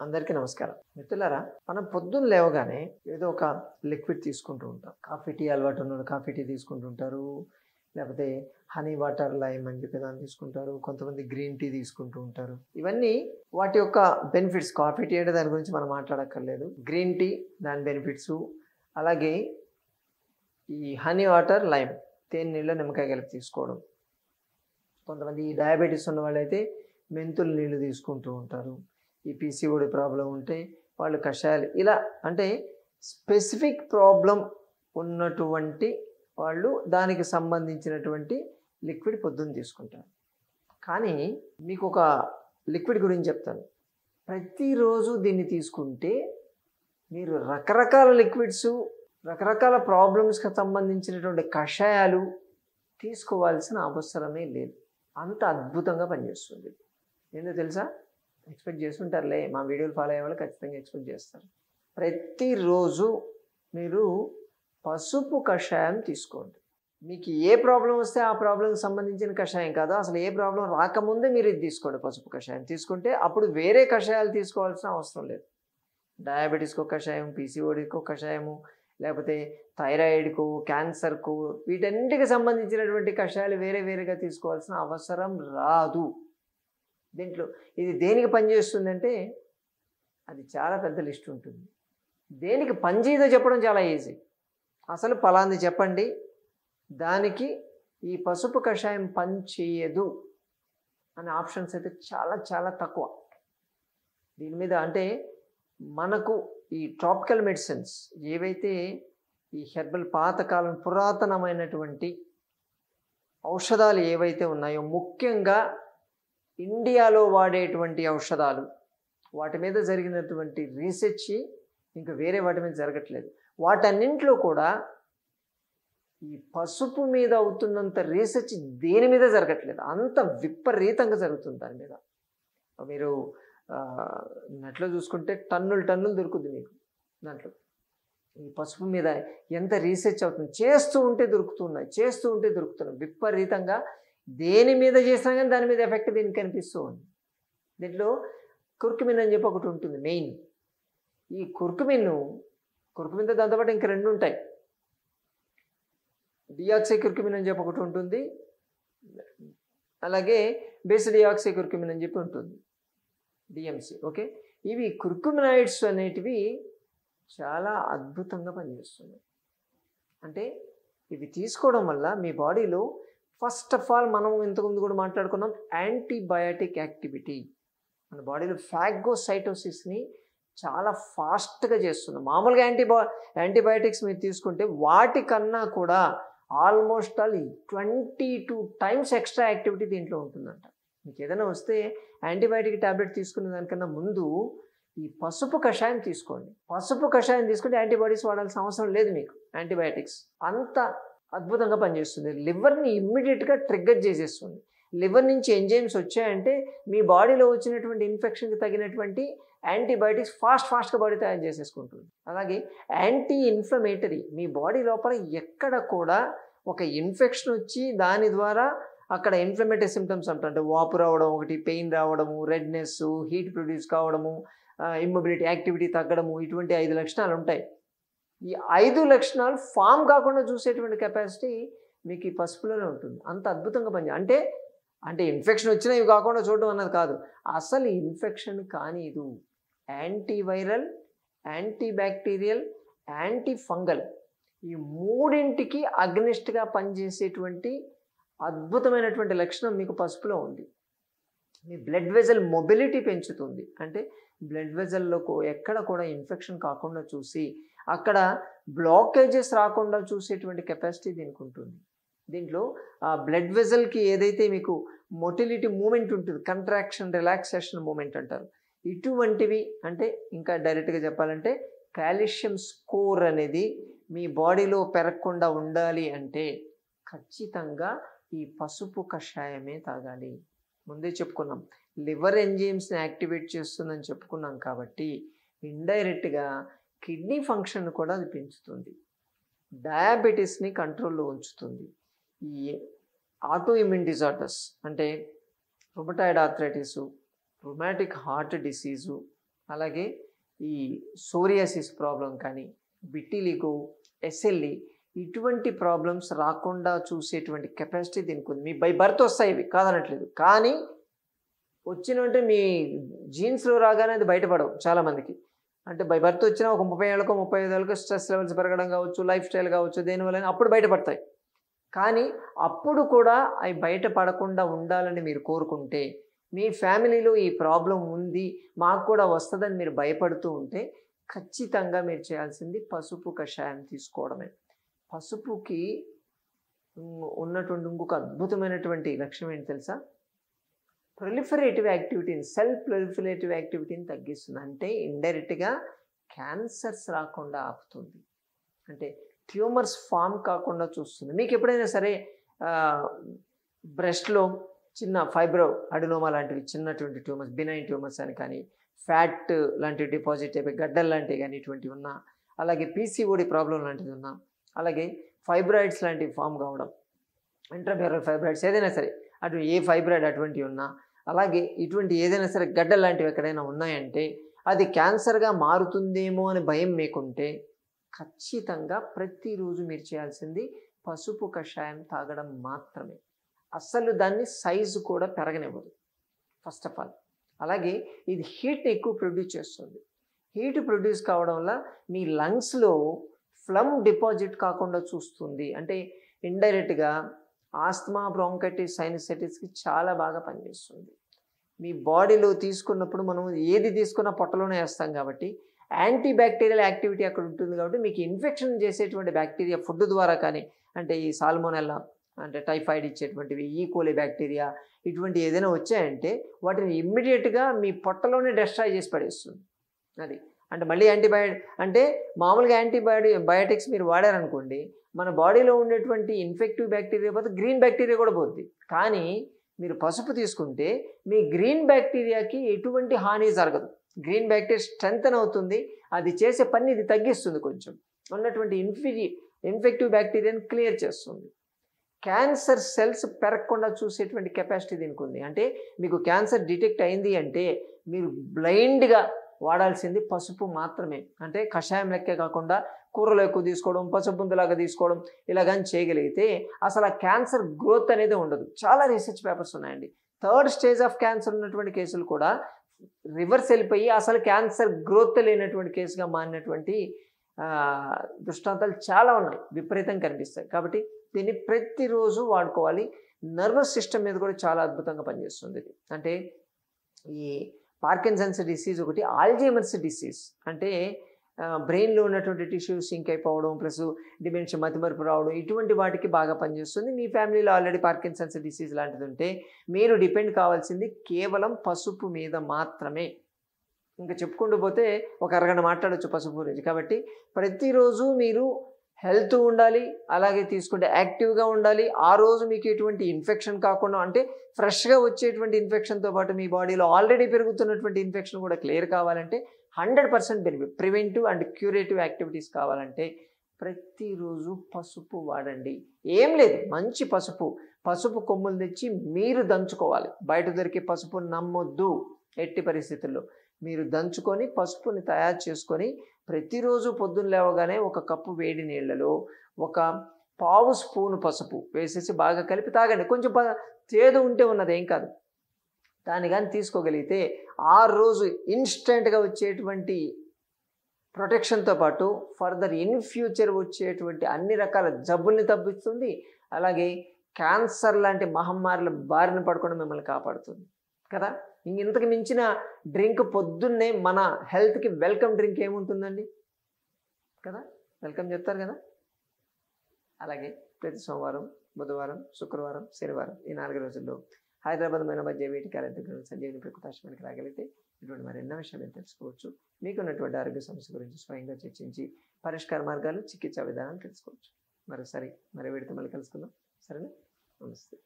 అందరికీ నమస్కారం. మిత్రులారా, మనం పొద్దున్న లేవగానే ఏదో ఒక లిక్విడ్ తీసుకుంటూ ఉంటాం. కాఫీ టీ అలవాటు ఉన్నోళ్ళు కాఫీ టీ తీసుకుంటుంటారు. లేకపోతే హనీ వాటర్ లైమ్ అని చెప్పి దాన్ని తీసుకుంటారు. కొంతమంది గ్రీన్ టీ తీసుకుంటూ ఉంటారు. ఇవన్నీ వాటి యొక్క బెనిఫిట్స్. కాఫీ టీ అంటే దాని గురించి మనం మాట్లాడక్కర్లేదు. గ్రీన్ టీ దాని బెనిఫిట్స్, అలాగే ఈ హనీ వాటర్ లైమ్ తేనె నీళ్ళు నిమ్మకాయ కలిపి తీసుకోవడం. కొంతమంది డయాబెటీస్ ఉన్న వాళ్ళైతే మెంతుల నీళ్ళు తీసుకుంటూ ఉంటారు. ఈ పీసీఓడి ప్రాబ్లం ఉంటే వాళ్ళు కషాయాలు ఇలా అంటే స్పెసిఫిక్ ప్రాబ్లం ఉన్నటువంటి వాళ్ళు దానికి సంబంధించినటువంటి లిక్విడ్ పొద్దున్న తీసుకుంటారు. కానీ మీకు ఒక లిక్విడ్ గురించి చెప్తాను. ప్రతిరోజు దీన్ని తీసుకుంటే మీరు రకరకాల లిక్విడ్స్, రకరకాల ప్రాబ్లమ్స్కి సంబంధించినటువంటి కషాయాలు తీసుకోవాల్సిన అవసరమే లేదు. అంత అద్భుతంగా పనిచేస్తుంది. ఏందో తెలుసా? ఎక్స్పెక్ట్ చేస్తుంటారులే, మా వీడియోలు ఫాలో అయ్యే వాళ్ళు ఖచ్చితంగా ఎక్స్పెక్ట్ చేస్తారు. ప్రతిరోజు మీరు పసుపు కషాయం తీసుకోండి. మీకు ఏ ప్రాబ్లం వస్తే ఆ ప్రాబ్లంకి సంబంధించిన కషాయం కాదు, అసలు ఏ ప్రాబ్లం రాకముందే మీరు ఇది తీసుకోండి. పసుపు కషాయం తీసుకుంటే అప్పుడు వేరే కషాయాలు తీసుకోవాల్సిన అవసరం లేదు. డయాబెటీస్కి ఒక కషాయం, పీసీఓడికి ఒక కషాయము, లేకపోతే థైరాయిడ్కు, క్యాన్సర్కు, వీటన్నిటికి సంబంధించినటువంటి కషాయాలు వేరే వేరేగా తీసుకోవాల్సిన అవసరం రాదు. దీంట్లో ఇది దేనికి పనిచేస్తుందంటే అది చాలా పెద్ద లిస్ట్ ఉంటుంది. దేనికి పనిచేయదో చెప్పడం చాలా ఈజీ. అసలు ఫలాంది చెప్పండి, దానికి ఈ పసుపు కషాయం పని చేయదు అనే ఆప్షన్స్ అయితే చాలా చాలా తక్కువ. దీని మీద అంటే మనకు ఈ ట్రాపికల్ మెడిసిన్స్ ఏవైతే ఈ హెర్బల్ పాతకాలం పురాతనమైనటువంటి ఔషధాలు ఏవైతే ఉన్నాయో, ముఖ్యంగా ఇండియాలో వాడేటువంటి ఔషధాలు, వాటి మీద జరిగినటువంటి రీసెర్చ్ ఇంకా వేరే వాటి మీద జరగట్లేదు. వాటన్నింటిలో కూడా ఈ పసుపు మీద అవుతున్నంత రీసెర్చ్ దేని మీద జరగట్లేదు. అంత విపరీతంగా జరుగుతుంది దాని మీద. మీరు నెట్లో చూసుకుంటే టన్నులు దొరుకుతుంది మీకు. దాంట్లో ఈ పసుపు మీద ఎంత రీసెర్చ్ అవుతుంది, చేస్తూ ఉంటే దొరుకుతున్నాయి విపరీతంగా. దేని మీద చేసినా కానీ దాని మీద ఎఫెక్ట్ దీనికి కనిపిస్తూ ఉంది. దీంట్లో కుర్కుమిన్ అని చెప్పి ఒకటి ఉంటుంది మెయిన్. ఈ కుర్కుమిన్తో దాంతోపాటు ఇంకా రెండు ఉంటాయి. డియాక్సీ కుర్కుమిన్ అని చెప్పి ఒకటి ఉంటుంది, అలాగే బేస్ డియాక్సీ కుర్కుమిన్ అని చెప్పి ఉంటుంది, డిఎంసి. ఓకే, ఇవి కుర్కుమినాయిడ్స్ అనేటివి చాలా అద్భుతంగా పనిచేస్తున్నాయి. అంటే ఇవి తీసుకోవడం వల్ల మీ బాడీలో ఫస్ట్ ఆఫ్ ఆల్ మనం ఇంతకుముందు కూడా మాట్లాడుకున్నాం, యాంటీబయాటిక్ యాక్టివిటీ మన బాడీలో ఫాగోసైటోసిస్ని చాలా ఫాస్ట్గా చేస్తుంది. మామూలుగా యాంటీబయాటిక్స్ మీరు తీసుకుంటే వాటికన్నా కూడా almost all 22 times extra activity దీంట్లో ఉంటుందంట. మీకు ఏదైనా వస్తే యాంటీబయాటిక్ ట్యాబ్లెట్ తీసుకునే దానికన్నా ముందు ఈ పసుపు కషాయం తీసుకోండి. పసుపు కషాయం తీసుకుంటే యాంటీబాడీస్ వాడాల్సిన అవసరం లేదు మీకు. యాంటీబయాటిక్స్ అంత అద్భుతంగా పనిచేస్తుంది. లివర్ని ఇమ్మీడియట్గా ట్రిగ్గర్ చేసేస్తుంది. లివర్ నుంచి ఎంజైమ్స్ వచ్చాయంటే మీ బాడీలో వచ్చినటువంటి ఇన్ఫెక్షన్కి తగినటువంటి యాంటీబయాటిక్స్ ఫాస్ట్గా బాడీ తయారు చేసేసుకుంటుంది. అలాగే యాంటీ ఇన్ఫ్లమేటరీ, మీ బాడీ లోపల ఎక్కడ కూడా ఒక ఇన్ఫెక్షన్ వచ్చి దాని ద్వారా అక్కడ ఇన్ఫ్లమేటరీ సిమ్టమ్స్ అంటే వాపు రావడం ఒకటి, పెయిన్ రావడము, రెడ్నెస్, హీట్ ప్రొడ్యూస్ కావడము, ఇమ్మొబిలిటీ, యాక్టివిటీ తగ్గడము, ఇటువంటి 5 లక్షణాలు ఉంటాయి. ఈ 5 లక్షణాలు ఫామ్ కాకుండా చూసేటువంటి కెపాసిటీ మీకు ఈ పసుపులోనే ఉంటుంది. అంత అద్భుతంగా పనిచేయాలి. అంటే ఇన్ఫెక్షన్ వచ్చినా ఇవి కాకుండా చూడడం అన్నది కాదు, అసలు ఇన్ఫెక్షన్ కానీదు. యాంటీవైరల్, యాంటీబ్యాక్టీరియల్, యాంటీ ఫంగల్, ఈ మూడింటికి అగ్నిస్ట్గా పనిచేసేటువంటి అద్భుతమైనటువంటి లక్షణం మీకు పసుపులో ఉంది. మీ బ్లడ్ వెజల్ మొబిలిటీ పెంచుతుంది. అంటే బ్లడ్ వెజల్లో ఎక్కడ కూడా ఇన్ఫెక్షన్ కాకుండా చూసి అక్కడ బ్లాకేజెస్ రాకుండా చూసేటువంటి కెపాసిటీ దీనికి ఉంటుంది. దీంట్లో ఆ బ్లడ్ వెజల్కి ఏదైతే మీకు మొటిలిటీ మూమెంట్ ఉంటుంది, కంట్రాక్షన్ రిలాక్సేషన్ మూమెంట్ అంటారు, ఇటువంటివి అంటే ఇంకా డైరెక్ట్గా చెప్పాలంటే కాల్షియం స్కోర్ అనేది మీ బాడీలో పెరగకుండా ఉండాలి అంటే ఖచ్చితంగా ఈ పసుపు కషాయమే తాగాలి. ముందే చెప్పుకున్నాం, లివర్ ఎంజైమ్స్ని యాక్టివేట్ చేస్తుందని చెప్పుకున్నాం కాబట్టి ఇండైరెక్ట్గా కిడ్నీ ఫంక్షన్ కూడా అది పెంచుతుంది, డయాబెటీస్ని కంట్రోల్లో ఉంచుతుంది. ఈ ఆటో ఇమ్యూన్ డిజార్డర్స్ అంటే rheumatoid arthritis, rheumatic heart disease, అలాగే ఈ సోరియాసిస్ ప్రాబ్లం కానీ, విటిలిగో, ఎస్ఎల్ఈ ఇటువంటి ప్రాబ్లమ్స్ రాకుండా చూసేటువంటి కెపాసిటీ దీనికి ఉంది. మీ బై బర్త్ వస్తాయి ఇవి కాదనట్లేదు, కానీ వచ్చినంటే మీ జీన్స్లో రాగానే అది బయటపడవు చాలామందికి. అంటే బై బర్త్ వచ్చినా ఒక 30 ఏళ్ళకో 35 ఏళ్ళకో స్ట్రెస్ లెవెల్స్ పెరగడం కావచ్చు, లైఫ్ స్టైల్ కావచ్చు, దేనివల్ల అప్పుడు బయటపడతాయి. కానీ అప్పుడు కూడా అవి బయటపడకుండా ఉండాలని మీరు కోరుకుంటే, మీ ఫ్యామిలీలో ఈ ప్రాబ్లం ఉంది మాకు కూడా వస్తుందని మీరు భయపడుతూ ఉంటే, ఖచ్చితంగా మీరు చేయాల్సింది పసుపు కషాయం తీసుకోవడమే. పసుపుకి ఉన్నటువంటి ఇంకొక అద్భుతమైనటువంటి లక్షణం ఏంటి తెలుసా? ప్రొలిఫరేటివ్ యాక్టివిటీని, సెల్ ప్రొలిఫరేటివ్ యాక్టివిటీని తగ్గిస్తుంది. అంటే ఇండైరెక్ట్గా క్యాన్సర్స్ రాకుండా ఆపుతుంది, అంటే ట్యూమర్స్ ఫామ్ కాకుండా చూస్తుంది. మీకు ఎప్పుడైనా సరే బ్రెస్ట్లో చిన్న ఫైబ్రో అడినోమా లాంటివి చిన్నటువంటి ట్యూమర్స్, బినైన్ ట్యూమర్స్ అని కానీ, ఫ్యాట్ లాంటివి డిపాజిట్ అయిపోయి గడ్డలు లాంటివి కానీ ఇటువంటివి ఉన్నా, అలాగే పీసీఓడి ప్రాబ్లం లాంటివి ఉన్నా, అలాగే ఫైబ్రాయిడ్స్ లాంటివి ఫామ్ కావడం, ఇంట్రామ్యూరల్ ఫైబ్రాయిడ్స్ ఏదైనా సరే అటు ఏ ఫైబ్రాయిడ్ అటువంటివి ఉన్నా, అలాగే ఇటువంటి ఏదైనా సరే గడ్డలు లాంటివి ఎక్కడైనా ఉన్నాయంటే అది క్యాన్సర్గా మారుతుందేమో అని భయం మీకుంటే, ఖచ్చితంగా ప్రతిరోజు మీరు చేయాల్సింది పసుపు కషాయం తాగడం మాత్రమే. అస్సలు దాన్ని సైజు కూడా పెరగనివ్వదు ఫస్ట్ ఆఫ్ ఆల్. అలాగే ఇది హీట్ని ఎక్కువ ప్రొడ్యూస్ చేస్తుంది. హీట్ ప్రొడ్యూస్ కావడం వల్ల మీ లంగ్స్లో ఫ్లమ్ డిపాజిట్ కాకుండా చూస్తుంది. అంటే ఇండైరెక్ట్గా ఆస్తమా, బ్రాంకైటిస్, సైనసైటిస్కి చాలా బాగా పనిచేస్తుంది. మీ బాడీలో తీసుకున్నప్పుడు మనం ఏది తీసుకున్నా పొట్టలోనే వేస్తాం కాబట్టి యాంటీ బ్యాక్టీరియల్ యాక్టివిటీ అక్కడ ఉంటుంది. కాబట్టి మీకు ఇన్ఫెక్షన్ చేసేటువంటి బ్యాక్టీరియా ఫుడ్ ద్వారా కానీ, అంటే ఈ సాల్మోనెల్లా అంటే టైఫాయిడ్ ఇచ్చేటువంటివి, ఈకోలి బ్యాక్టీరియా ఇటువంటి ఏదైనా వచ్చాయంటే వాటిని ఇమ్మీడియట్గా మీ పొట్టలోనే డెస్ట్రాయ్ చేసి పడేస్తుంది. అది అంటే మళ్ళీ అంటే మామూలుగా బయోటిక్స్ మీరు వాడారనుకోండి, మన బాడీలో ఉండేటువంటి ఇన్ఫెక్టివ్ బ్యాక్టీరియా పోతే గ్రీన్ బ్యాక్టీరియా కూడా పోద్ది. కానీ మీరు పసుపు తీసుకుంటే మీ గ్రీన్ బ్యాక్టీరియాకి ఎటువంటి హాని జరగదు. గ్రీన్ బ్యాక్టీరియా స్ట్రెంథన్ అవుతుంది, అది చేసే పని ఇది తగ్గిస్తుంది, కొంచెం ఉన్నటువంటి ఇన్ఫెక్టివ్ బ్యాక్టీరియాని క్లియర్ చేస్తుంది. క్యాన్సర్ సెల్స్ పెరగకుండా చూసేటువంటి కెపాసిటీ దీనికి ఉంది. అంటే మీకు క్యాన్సర్ డిటెక్ట్ అయింది అంటే మీరు బ్లైండ్గా వాడాల్సింది పసుపు మాత్రమే. అంటే కషాయం లెక్కే కాకుండా కూరలో ఎక్కువ తీసుకోవడం, పసుపు బుందలాగా తీసుకోవడం ఇలా కానీ చేయగలిగితే అసలు ఆ క్యాన్సర్ గ్రోత్ అనేది ఉండదు. చాలా రీసెర్చ్ పేపర్స్ ఉన్నాయండి. 3rd స్టేజ్ ఆఫ్ క్యాన్సర్ ఉన్నటువంటి కేసులు కూడా రివర్స్ వెళ్ళిపోయి అసలు క్యాన్సర్ గ్రోత్ లేనటువంటి కేసుగా మారినటువంటి దృష్టాంతాలు చాలా ఉన్నాయి, విపరీతంగా కనిపిస్తాయి. కాబట్టి దీన్ని ప్రతిరోజు వాడుకోవాలి. నర్వస్ సిస్టమ్ మీద కూడా చాలా అద్భుతంగా పనిచేస్తుంది ఇది. అంటే ఈ పార్కిన్సన్స్ డిసీజ్ ఒకటి, ఆల్జైమర్స్ డిసీజ్ అంటే బ్రెయిన్లో ఉన్నటువంటి టిష్యూస్ సింక్ అయిపోవడం ప్లస్ డిమెన్షియా, మతిమరుపు రావడం ఇటువంటి వాటికి బాగా పనిచేస్తుంది. మీ ఫ్యామిలీలో ఆల్రెడీ పార్కిన్సన్స్ డిసీజ్ లాంటిది ఉంటే మీరు డిపెండ్ కావాల్సింది కేవలం పసుపు మీద మాత్రమే. ఇంకా చెప్పుకుంటూ పోతే ఒక అరగంట మాట్లాడవచ్చు పసుపు గురించి. కాబట్టి ప్రతిరోజు మీరు హెల్త్ ఉండాలి, అలాగే తీసుకుంటే యాక్టివ్గా ఉండాలి. ఆ రోజు మీకు ఎటువంటి ఇన్ఫెక్షన్ కాకుండా, అంటే ఫ్రెష్గా వచ్చేటువంటి ఇన్ఫెక్షన్తో పాటు మీ బాడీలో ఆల్రెడీ పెరుగుతున్నటువంటి ఇన్ఫెక్షన్ కూడా క్లియర్ కావాలంటే 100% benefit. Preventive and curative activities కావాలంటే ప్రతిరోజు పసుపు వాడండి. ఏం లేదు, మంచి పసుపు కొమ్ములు తెచ్చి మీరు దంచుకోవాలి. బయట దొరికే పసుపు నమ్మొద్దు ఎట్టి పరిస్థితుల్లో. మీరు దంచుకొని పసుపుని తయారు చేసుకొని ప్రతిరోజు పొద్దున్న లేవగానే ఒక కప్పు వేడి నీళ్ళలో ఒక పావు స్పూను పసుపు వేసేసి బాగా కలిపి తాగండి. కొంచెం చేదు ఉంటే ఉన్నది ఏం కాదు, దాన్ని కానీ తీసుకోగలిగితే ఆ రోజు ఇన్స్టెంట్గా వచ్చేటువంటి ప్రొటెక్షన్తో పాటు ఫర్దర్ ఇన్ ఫ్యూచర్ వచ్చేటువంటి అన్ని రకాల జబ్బుల్ని తగ్గిస్తుంది. అలాగే క్యాన్సర్ లాంటి మహమ్మారుల బారిన పడకుండా మిమ్మల్ని కాపాడుతుంది కదా. ఇంతకు మించిన డ్రింక్ పొద్దున్నే మన హెల్త్కి వెల్కమ్ డ్రింక్ ఏముంటుందండి కదా, వెల్కమ్ చెప్తారు కదా. అలాగే ప్రతి సోమవారం, బుధవారం, శుక్రవారం, శనివారం ఈ 4 రోజుల్లో హైదరాబాద్ మధ్య వీటి కార్యక్రమం సంజీవిని ప్రకృతాశ్రమానికి రాగలిగితే ఇటువంటి మరెన్నో విషయాలు తెలుసుకోవచ్చు. మీకున్నటువంటి ఆరోగ్య సమస్య గురించి స్వయంగా చర్చించి పరిష్కార మార్గాలు, చికిత్సా విధానాలు తెలుసుకోవచ్చు. మరోసారి వీడితో మళ్ళీ కలుసుకుందాం. సరేనా? నమస్తే.